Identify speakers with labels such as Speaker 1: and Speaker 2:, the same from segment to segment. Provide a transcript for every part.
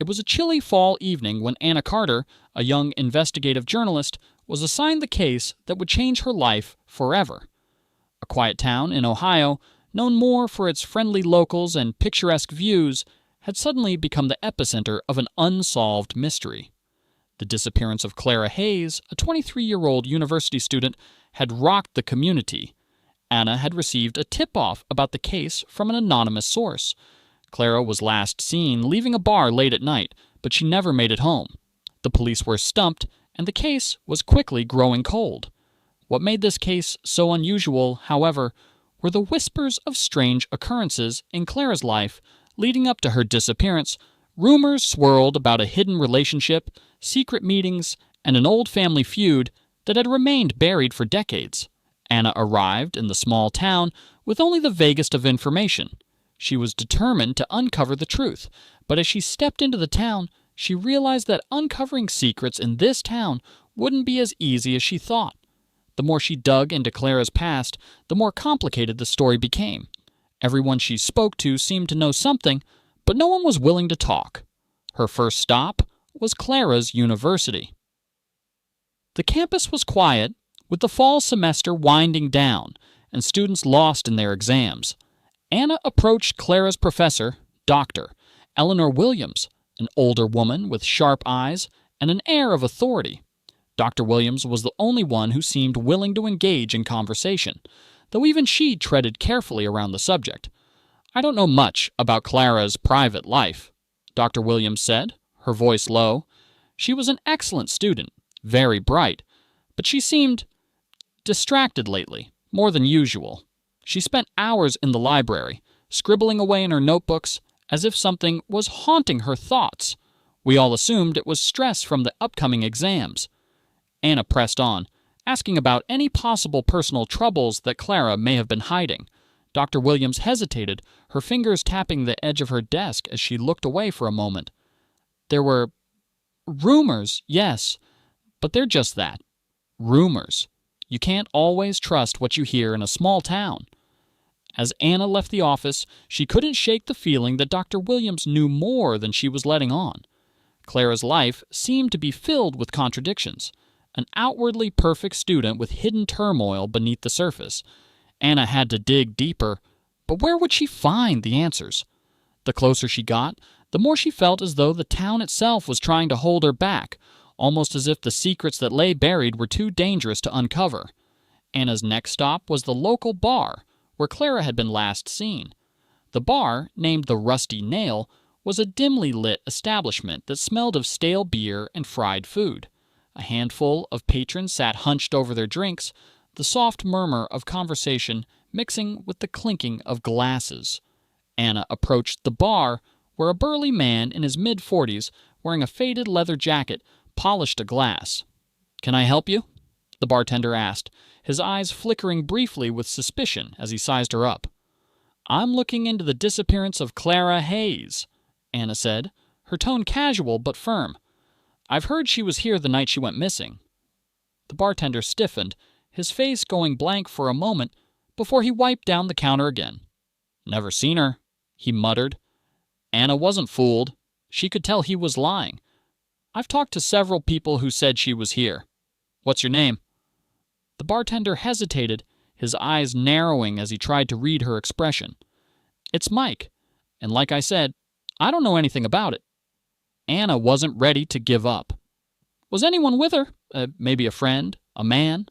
Speaker 1: It was a chilly fall evening when Anna Carter, a young investigative journalist, was assigned the case that would change her life forever. A quiet town in Ohio, known more for its friendly locals and picturesque views, had suddenly become the epicenter of an unsolved mystery. The disappearance of Clara Hayes, a 23-year-old university student, had rocked the community. Anna had received a tip-off about the case from an anonymous source. Clara was last seen leaving a bar late at night, but she never made it home. The police were stumped, and the case was quickly growing cold. What made this case so unusual, however, were the whispers of strange occurrences in Clara's life leading up to her disappearance. Rumors swirled about a hidden relationship, secret meetings, and an old family feud that had remained buried for decades. Anna arrived in the small town with only the vaguest of information. She was determined to uncover the truth, but as she stepped into the town, she realized that uncovering secrets in this town wouldn't be as easy as she thought. The more she dug into Clara's past, the more complicated the story became. Everyone she spoke to seemed to know something, but no one was willing to talk. Her first stop was Clara's university. The campus was quiet, with the fall semester winding down and students lost in their exams. Anna approached Clara's professor, Dr. Eleanor Williams, an older woman with sharp eyes and an air of authority. Dr. Williams was the only one who seemed willing to engage in conversation, though even she treaded carefully around the subject. "I don't know much about Clara's private life," Dr. Williams said, her voice low. "She was an excellent student, very bright, but she seemed distracted lately, more than usual. She spent hours in the library, scribbling away in her notebooks as if something was haunting her thoughts. We all assumed it was stress from the upcoming exams." Anna pressed on, asking about any possible personal troubles that Clara may have been hiding. Dr. Williams hesitated, her fingers tapping the edge of her desk as she looked away for a moment. "There were rumors, yes, but they're just that. Rumors. You can't always trust what you hear in a small town." As Anna left the office, she couldn't shake the feeling that Dr. Williams knew more than she was letting on. Clara's life seemed to be filled with contradictions. An outwardly perfect student with hidden turmoil beneath the surface. Anna had to dig deeper, but where would she find the answers? The closer she got, the more she felt as though the town itself was trying to hold her back, almost as if the secrets that lay buried were too dangerous to uncover. Anna's next stop was the local bar, where Clara had been last seen. The bar, named the Rusty Nail, was a dimly lit establishment that smelled of stale beer and fried food. A handful of patrons sat hunched over their drinks, the soft murmur of conversation mixing with the clinking of glasses. Anna approached the bar, where a burly man in his mid-40s, wearing a faded leather jacket, polished a glass. "Can I help you?" the bartender asked, his eyes flickering briefly with suspicion as he sized her up. "I'm looking into the disappearance of Clara Hayes," Anna said, her tone casual but firm. "I've heard she was here the night she went missing." The bartender stiffened, his face going blank for a moment before he wiped down the counter again. "Never seen her," he muttered. Anna wasn't fooled. She could tell he was lying. "I've talked to several people who said she was here. What's your name?" The bartender hesitated, his eyes narrowing as he tried to read her expression. "It's Mike, and like I said, I don't know anything about it." Anna wasn't ready to give up. "Was anyone with her? Maybe a friend? A man?"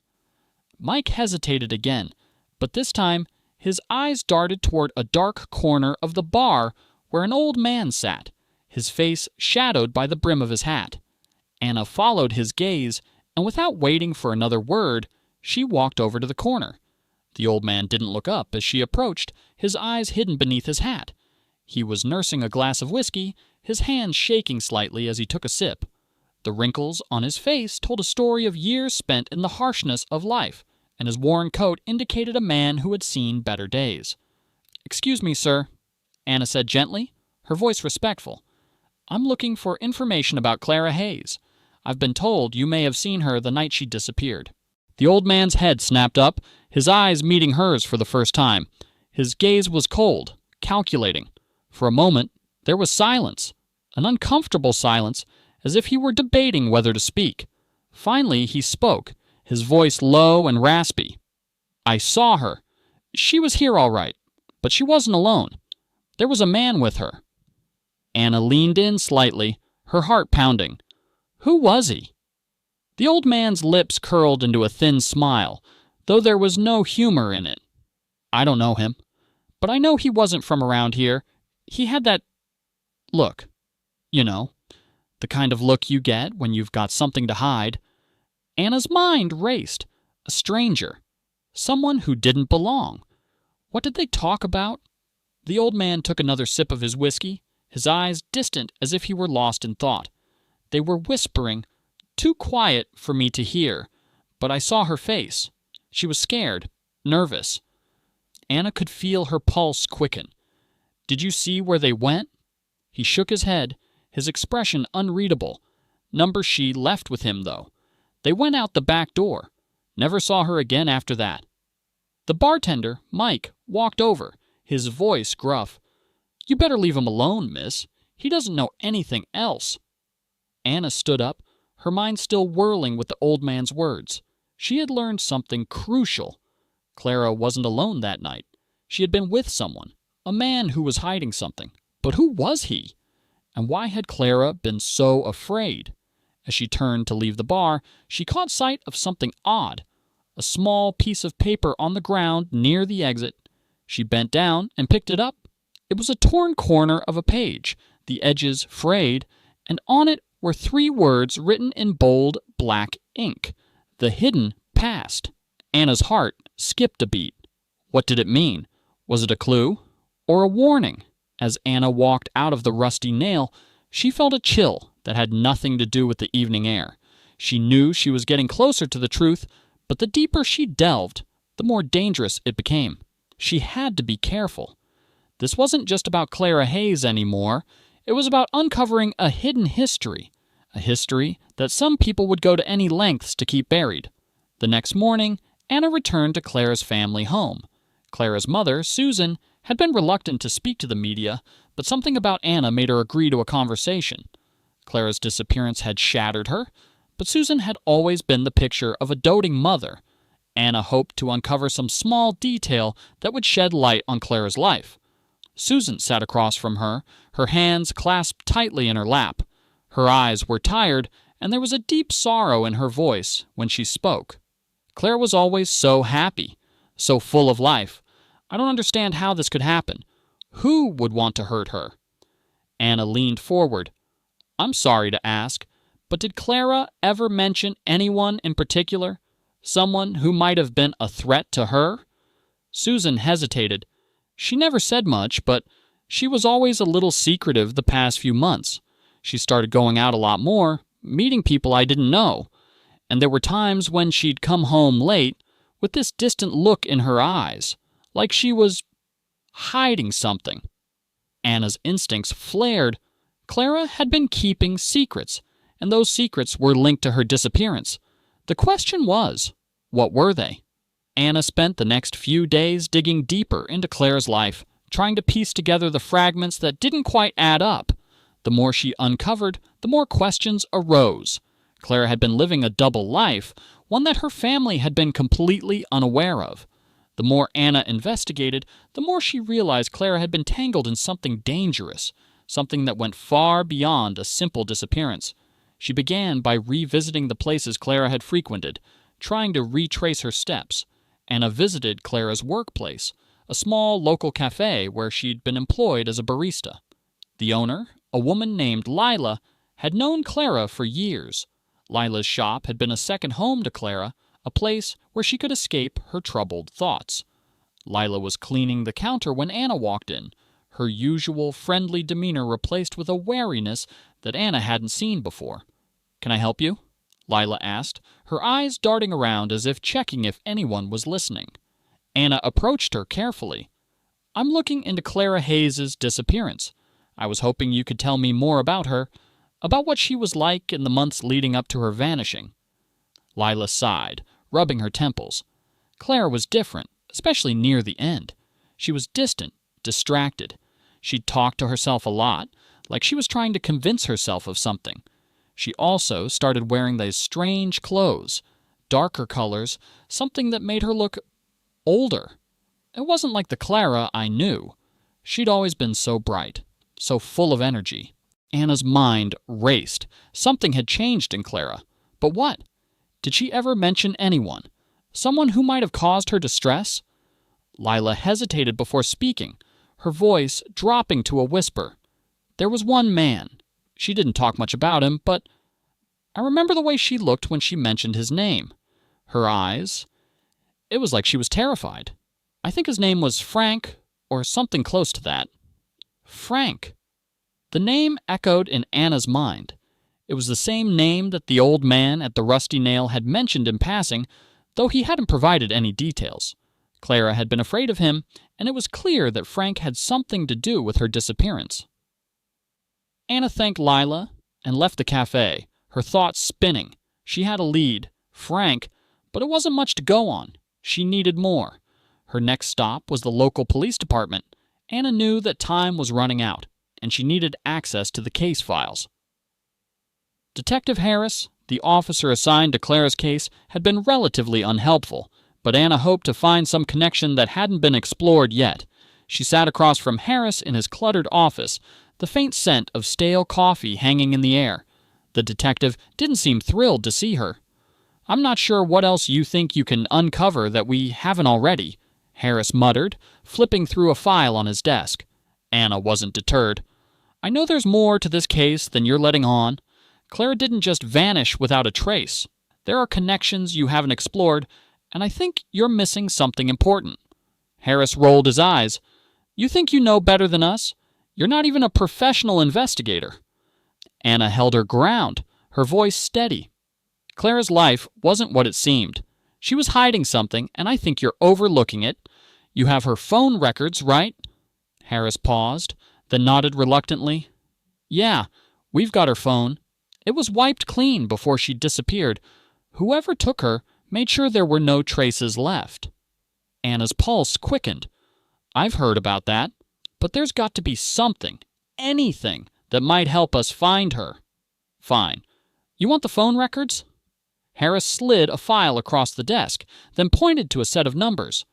Speaker 1: Mike hesitated again, but this time his eyes darted toward a dark corner of the bar where an old man sat, his face shadowed by the brim of his hat. Anna followed his gaze, and without waiting for another word, she walked over to the corner. The old man didn't look up as she approached, his eyes hidden beneath his hat. He was nursing a glass of whiskey, his hands shaking slightly as he took a sip. The wrinkles on his face told a story of years spent in the harshness of life, and his worn coat indicated a man who had seen better days. "Excuse me, sir," Anna said gently, her voice respectful. "I'm looking for information about Clara Hayes. I've been told you may have seen her the night she disappeared." The old man's head snapped up, his eyes meeting hers for the first time. His gaze was cold, calculating. For a moment, there was silence. An uncomfortable silence, as if he were debating whether to speak. Finally, he spoke, his voice low and raspy. "I saw her. She was here all right, but she wasn't alone. There was a man with her." Anna leaned in slightly, her heart pounding. "Who was he?" The old man's lips curled into a thin smile, though there was no humor in it. "I don't know him, but I know he wasn't from around here. He had that look. You know, the kind of look you get when you've got something to hide." Anna's mind raced. A stranger. Someone who didn't belong. What did they talk about? The old man took another sip of his whiskey, his eyes distant as if he were lost in thought. They were whispering, too quiet for me to hear, but I saw her face. She was scared, nervous. Anna could feel her pulse quicken. "Did you see where they went?" He shook his head, his expression unreadable. Number she left with him, though. They went out the back door. Never saw her again after that. The bartender, Mike, walked over, his voice gruff. "You better leave him alone, miss. He doesn't know anything else." Anna stood up, her mind still whirling with the old man's words. She had learned something crucial. Clara wasn't alone that night. She had been with someone, a man who was hiding something. But who was he? And why had Clara been so afraid? As she turned to leave the bar, she caught sight of something odd. A small piece of paper on the ground near the exit. She bent down and picked it up. It was a torn corner of a page, the edges frayed, and on it were 3 words written in bold black ink. "The hidden past." Anna's heart skipped a beat. What did it mean? Was it a clue? Or a warning? As Anna walked out of the rusty nail, she felt a chill that had nothing to do with the evening air. She knew she was getting closer to the truth, but the deeper she delved, the more dangerous it became. She had to be careful. This wasn't just about Clara Hayes anymore. It was about uncovering a hidden history, a history that some people would go to any lengths to keep buried. The next morning, Anna returned to Clara's family home. Clara's mother, Susan, had been reluctant to speak to the media, but something about Anna made her agree to a conversation. Clara's disappearance had shattered her, but Susan had always been the picture of a doting mother. Anna hoped to uncover some small detail that would shed light on Clara's life. Susan sat across from her, her hands clasped tightly in her lap. Her eyes were tired, and there was a deep sorrow in her voice when she spoke. "Clara was always so happy, so full of life. I don't understand how this could happen. Who would want to hurt her?" Anna leaned forward. "I'm sorry to ask, but did Clara ever mention anyone in particular? Someone who might have been a threat to her?" Susan hesitated. "She never said much, but she was always a little secretive the past few months. She started going out a lot more, meeting people I didn't know. And there were times when she'd come home late with this distant look in her eyes, like she was hiding something." Anna's instincts flared. Clara had been keeping secrets, and those secrets were linked to her disappearance. The question was, what were they? Anna spent the next few days digging deeper into Clara's life, trying to piece together the fragments that didn't quite add up. The more she uncovered, the more questions arose. Clara had been living a double life, one that her family had been completely unaware of. The more Anna investigated, the more she realized Clara had been tangled in something dangerous, something that went far beyond a simple disappearance. She began by revisiting the places Clara had frequented, trying to retrace her steps. Anna visited Clara's workplace, a small local cafe where she'd been employed as a barista. The owner, a woman named Lila, had known Clara for years. Lila's shop had been a second home to Clara, a place where she could escape her troubled thoughts. Lila was cleaning the counter when Anna walked in, her usual friendly demeanor replaced with a wariness that Anna hadn't seen before. "Can I help you?" Lila asked, her eyes darting around as if checking if anyone was listening. Anna approached her carefully. "I'm looking into Clara Hayes' disappearance. I was hoping you could tell me more about her, about what she was like in the months leading up to her vanishing." Lila sighed, rubbing her temples. Clara was different, especially near the end. She was distant, distracted. She'd talked to herself a lot, like she was trying to convince herself of something. She also started wearing those strange clothes, darker colors, something that made her look older. It wasn't like the Clara I knew. She'd always been so bright, so full of energy. Anna's mind raced. Something had changed in Clara. But what? Did she ever mention anyone? Someone who might have caused her distress? Lila hesitated before speaking, her voice dropping to a whisper. There was one man. She didn't talk much about him, but I remember the way she looked when she mentioned his name. Her eyes. It was like she was terrified. I think his name was Frank, or something close to that. Frank. The name echoed in Anna's mind. It was the same name that the old man at the Rusty Nail had mentioned in passing, though he hadn't provided any details. Clara had been afraid of him, and it was clear that Frank had something to do with her disappearance. Anna thanked Lila and left the cafe, her thoughts spinning. She had a lead, Frank, but it wasn't much to go on. She needed more. Her next stop was the local police department. Anna knew that time was running out, and she needed access to the case files. Detective Harris, the officer assigned to Clara's case, had been relatively unhelpful, but Anna hoped to find some connection that hadn't been explored yet. She sat across from Harris in his cluttered office, the faint scent of stale coffee hanging in the air. The detective didn't seem thrilled to see her. "I'm not sure what else you think you can uncover that we haven't already," Harris muttered, flipping through a file on his desk. Anna wasn't deterred. "I know there's more to this case than you're letting on. Clara didn't just vanish without a trace. There are connections you haven't explored, and I think you're missing something important." Harris rolled his eyes. "You think you know better than us? You're not even a professional investigator." Anna held her ground, her voice steady. "Clara's life wasn't what it seemed. She was hiding something, and I think you're overlooking it. You have her phone records, right?" Harris paused, then nodded reluctantly. "Yeah, we've got her phone. It was wiped clean before she disappeared. Whoever took her made sure there were no traces left." Anna's pulse quickened. "I've heard about that, but there's got to be something, anything, that might help us find her." "Fine. You want the phone records?" Harris slid a file across the desk, then pointed to a set of numbers.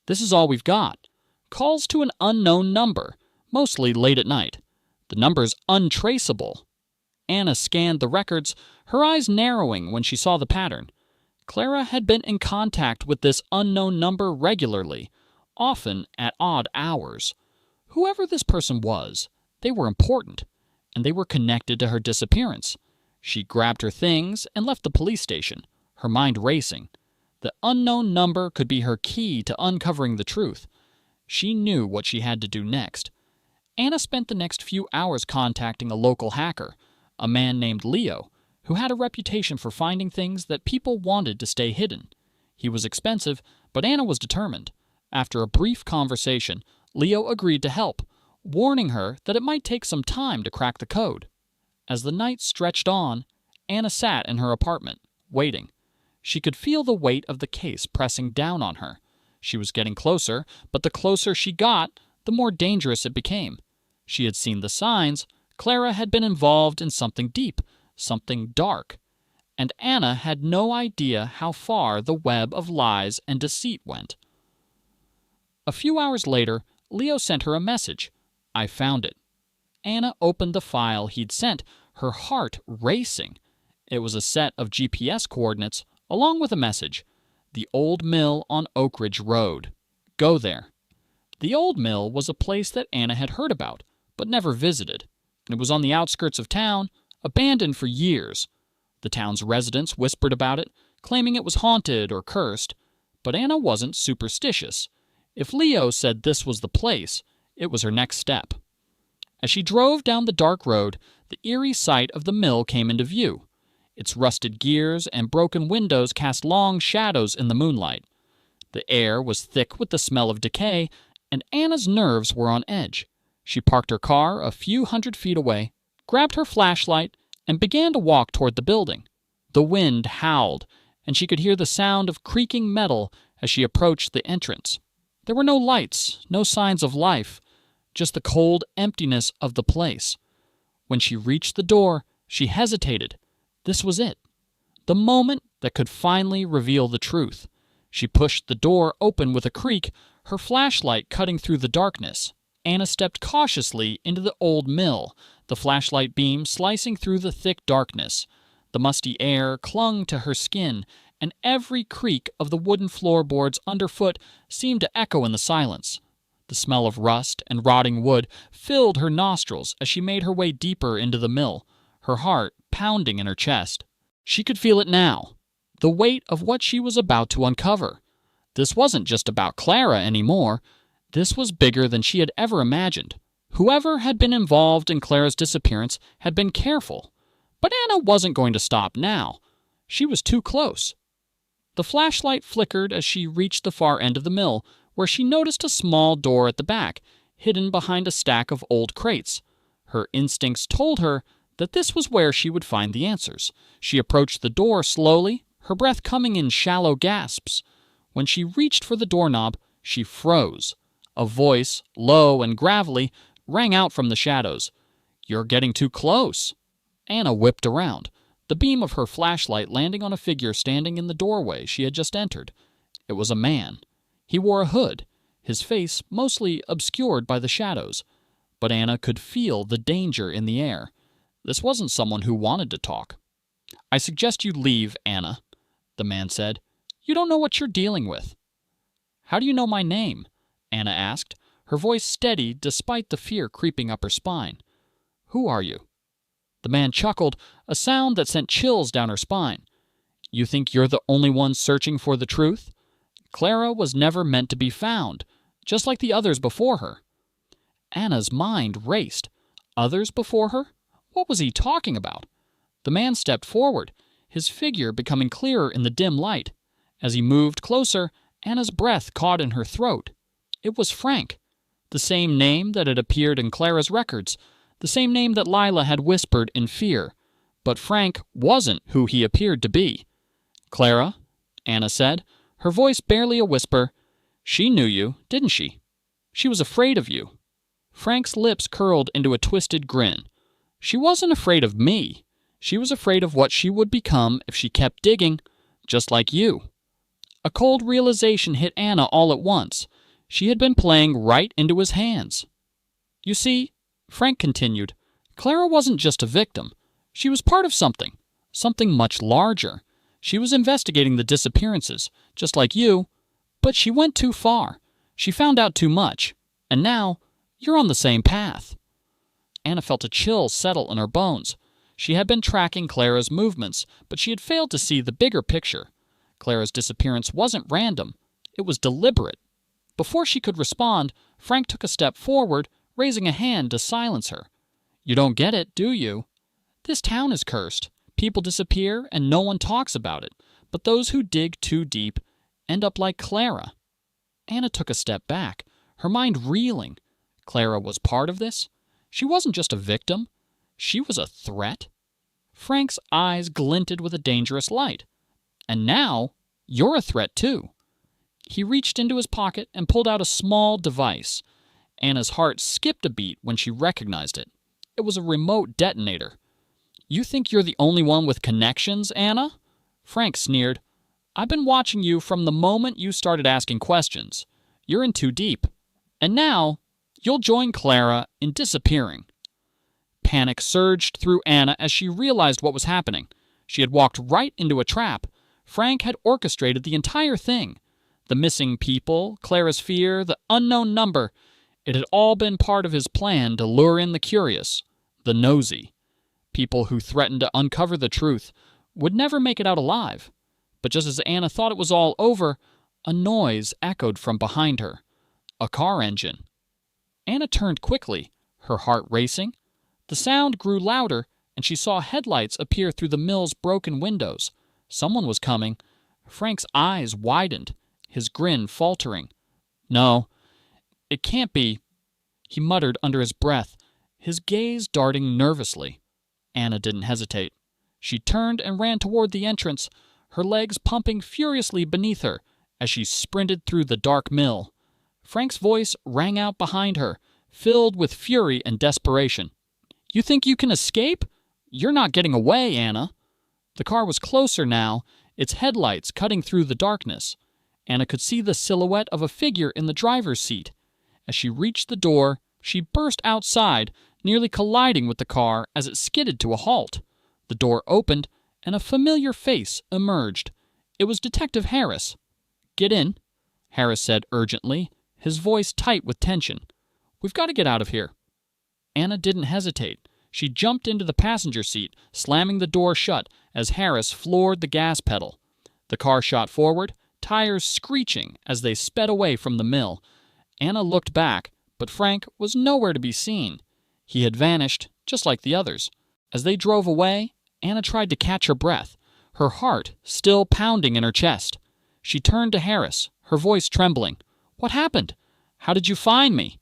Speaker 1: "This is all we've got. Calls to an unknown number, mostly late at night. The number's untraceable." Anna scanned the records, her eyes narrowing when she saw the pattern. Clara had been in contact with this unknown number regularly, often at odd hours. Whoever this person was, they were important, and they were connected to her disappearance. She grabbed her things and left the police station, her mind racing. The unknown number could be her key to uncovering the truth. She knew what she had to do next. Anna spent the next few hours contacting a local hacker, a man named Leo, who had a reputation for finding things that people wanted to stay hidden. He was expensive, but Anna was determined. After a brief conversation, Leo agreed to help, warning her that it might take some time to crack the code. As the night stretched on, Anna sat in her apartment, waiting. She could feel the weight of the case pressing down on her. She was getting closer, but the closer she got, the more dangerous it became. She had seen the signs. Clara had been involved in something deep, something dark. And Anna had no idea how far the web of lies and deceit went. A few hours later, Leo sent her a message. "I found it." Anna opened the file he'd sent, her heart racing. It was a set of GPS coordinates, along with a message. "The old mill on Oak Ridge Road. Go there." The old mill was a place that Anna had heard about, but never visited. It was on the outskirts of town, abandoned for years. The town's residents whispered about it, claiming it was haunted or cursed, but Anna wasn't superstitious. If Leo said this was the place, it was her next step. As she drove down the dark road, the eerie sight of the mill came into view. Its rusted gears and broken windows cast long shadows in the moonlight. The air was thick with the smell of decay, and Anna's nerves were on edge. She parked her car a few hundred feet away, grabbed her flashlight, and began to walk toward the building. The wind howled, and she could hear the sound of creaking metal as she approached the entrance. There were no lights, no signs of life, just the cold emptiness of the place. When she reached the door, she hesitated. This was it. The moment that could finally reveal the truth. She pushed the door open with a creak, her flashlight cutting through the darkness. Anna stepped cautiously into the old mill, the flashlight beam slicing through the thick darkness. The musty air clung to her skin, and every creak of the wooden floorboards underfoot seemed to echo in the silence. The smell of rust and rotting wood filled her nostrils as she made her way deeper into the mill, her heart pounding in her chest. She could feel it now, the weight of what she was about to uncover. This wasn't just about Clara anymore. This was bigger than she had ever imagined. Whoever had been involved in Clara's disappearance had been careful. But Anna wasn't going to stop now. She was too close. The flashlight flickered as she reached the far end of the mill, where she noticed a small door at the back, hidden behind a stack of old crates. Her instincts told her that this was where she would find the answers. She approached the door slowly, her breath coming in shallow gasps. When she reached for the doorknob, she froze. A voice, low and gravelly, rang out from the shadows. "You're getting too close." Anna whipped around, the beam of her flashlight landing on a figure standing in the doorway she had just entered. It was a man. He wore a hood, his face mostly obscured by the shadows. But Anna could feel the danger in the air. This wasn't someone who wanted to talk. "I suggest you leave, Anna," the man said. "You don't know what you're dealing with." "How do you know my name?" Anna asked, her voice steady despite the fear creeping up her spine. "Who are you?" The man chuckled, a sound that sent chills down her spine. "You think you're the only one searching for the truth? Clara was never meant to be found, just like the others before her." Anna's mind raced. Others before her? What was he talking about? The man stepped forward, his figure becoming clearer in the dim light. As he moved closer, Anna's breath caught in her throat. It was Frank, the same name that had appeared in Clara's records, the same name that Lila had whispered in fear. But Frank wasn't who he appeared to be. "Clara," Anna said, her voice barely a whisper, "she knew you, didn't she? She was afraid of you." Frank's lips curled into a twisted grin. "She wasn't afraid of me. She was afraid of what she would become if she kept digging, just like you." A cold realization hit Anna all at once. She had been playing right into his hands. "You see," Frank continued, "Clara wasn't just a victim. She was part of something much larger. She was investigating the disappearances, just like you, but she went too far. She found out too much, and now you're on the same path." Anna felt a chill settle in her bones. She had been tracking Clara's movements, but she had failed to see the bigger picture. Clara's disappearance wasn't random. It was deliberate. Before she could respond, Frank took a step forward, raising a hand to silence her. "You don't get it, do you? This town is cursed. People disappear and no one talks about it. But those who dig too deep end up like Clara." Anna took a step back, her mind reeling. Clara was part of this? She wasn't just a victim. She was a threat. Frank's eyes glinted with a dangerous light. "And now, you're a threat too." He reached into his pocket and pulled out a small device. Anna's heart skipped a beat when she recognized it. It was a remote detonator. "You think you're the only one with connections, Anna?" Frank sneered. "I've been watching you from the moment you started asking questions. You're in too deep. And now, you'll join Clara in disappearing." Panic surged through Anna as she realized what was happening. She had walked right into a trap. Frank had orchestrated the entire thing. The missing people, Clara's fear, the unknown number. It had all been part of his plan to lure in the curious, the nosy. People who threatened to uncover the truth would never make it out alive. But just as Anna thought it was all over, a noise echoed from behind her. A car engine. Anna turned quickly, her heart racing. The sound grew louder, and she saw headlights appear through the mill's broken windows. Someone was coming. Frank's eyes widened, his grin faltering. "No, it can't be," he muttered under his breath, his gaze darting nervously. Anna didn't hesitate. She turned and ran toward the entrance, her legs pumping furiously beneath her as she sprinted through the dark mill. Frank's voice rang out behind her, filled with fury and desperation. You think you can escape? You're not getting away, Anna." The car was closer now, its headlights cutting through the darkness. Anna could see the silhouette of a figure in the driver's seat. As she reached the door, she burst outside, nearly colliding with the car as it skidded to a halt. The door opened, and a familiar face emerged. It was Detective Harris. "Get in," Harris said urgently, his voice tight with tension. "We've got to get out of here." Anna didn't hesitate. She jumped into the passenger seat, slamming the door shut as Harris floored the gas pedal. The car shot forward, tires screeching as they sped away from the mill. Anna looked back, but Frank was nowhere to be seen. He had vanished, just like the others. As they drove away, Anna tried to catch her breath, her heart still pounding in her chest. She turned to Harris, her voice trembling. "What happened? How did you find me?"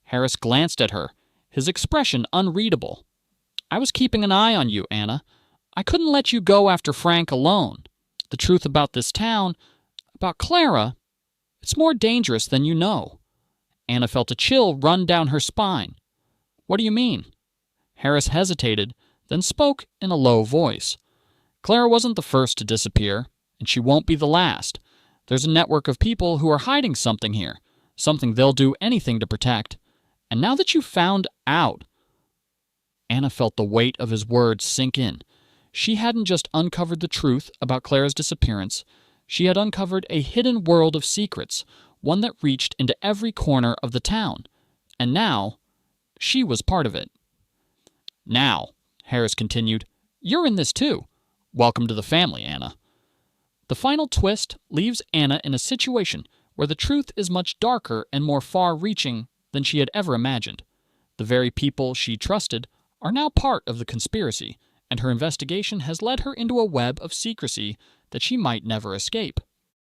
Speaker 1: Harris glanced at her, his expression unreadable. "I was keeping an eye on you, Anna. I couldn't let you go after Frank alone. The truth about this town, about Clara, it's more dangerous than you know." Anna felt a chill run down her spine. "What do you mean?" Harris hesitated, then spoke in a low voice. "Clara wasn't the first to disappear, and she won't be the last. There's a network of people who are hiding something here, something they'll do anything to protect. And now that you've found out..." Anna felt the weight of his words sink in. She hadn't just uncovered the truth about Clara's disappearance. She had uncovered a hidden world of secrets, one that reached into every corner of the town. And now, she was part of it. "Now," Harris continued, "you're in this too. Welcome to the family, Anna." The final twist leaves Anna in a situation where the truth is much darker and more far-reaching than she had ever imagined. The very people she trusted are now part of the conspiracy, and her investigation has led her into a web of secrecy that she might never escape.